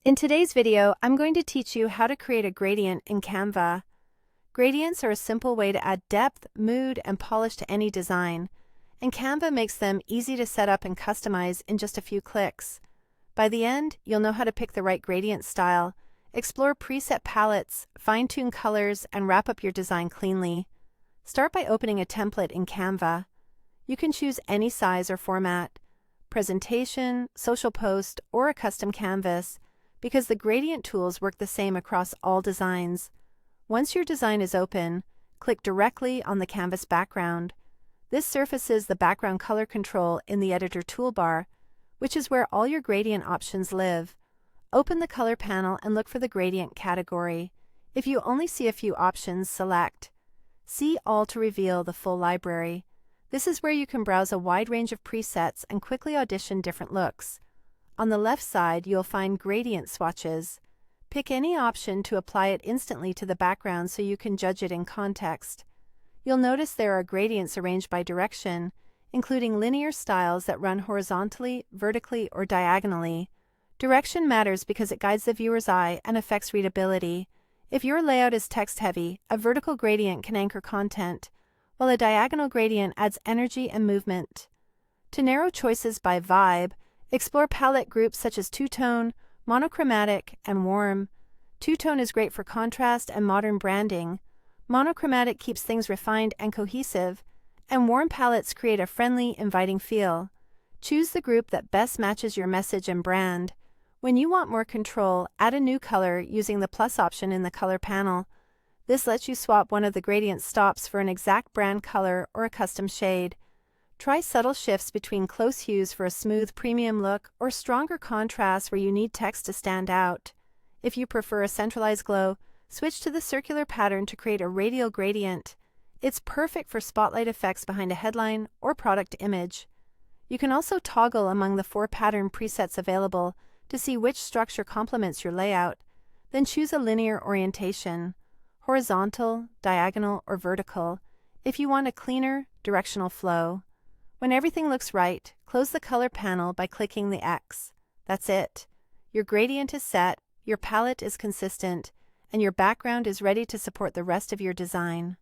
In today's video, I'm going to teach you how to create a gradient in Canva. Gradients are a simple way to add depth, mood, and polish to any design, and Canva makes them easy to set up and customize in just a few clicks. By the end, you'll know how to pick the right gradient style, explore preset palettes, fine-tune colors, and wrap up your design cleanly. Start by opening a template in Canva. You can choose any size or format, presentation, social post, or a custom canvas, because the gradient tools work the same across all designs. Once your design is open, click directly on the canvas background. This surfaces the background color control in the editor toolbar, which is where all your gradient options live. Open the color panel and look for the gradient category. If you only see a few options, select See All to reveal the full library. This is where you can browse a wide range of presets and quickly audition different looks. On the left side, you'll find gradient swatches. Pick any option to apply it instantly to the background so you can judge it in context. You'll notice there are gradients arranged by direction, including linear styles that run horizontally, vertically, or diagonally. Direction matters because it guides the viewer's eye and affects readability. If your layout is text-heavy, a vertical gradient can anchor content, while a diagonal gradient adds energy and movement. To narrow choices by vibe, explore palette groups such as two-tone, monochromatic, and warm. Two-tone is great for contrast and modern branding. Monochromatic keeps things refined and cohesive, and warm palettes create a friendly, inviting feel. Choose the group that best matches your message and brand. When you want more control, add a new color using the plus option in the color panel. This lets you swap one of the gradient stops for an exact brand color or a custom shade. Try subtle shifts between close hues for a smooth premium look or stronger contrasts where you need text to stand out. If you prefer a centralized glow, switch to the circular pattern to create a radial gradient. It's perfect for spotlight effects behind a headline or product image. You can also toggle among the 4 pattern presets available to see which structure complements your layout. Then choose a linear orientation, horizontal, diagonal, or vertical, if you want a cleaner, directional flow. When everything looks right, close the color panel by clicking the X. That's it. Your gradient is set, your palette is consistent, and your background is ready to support the rest of your design.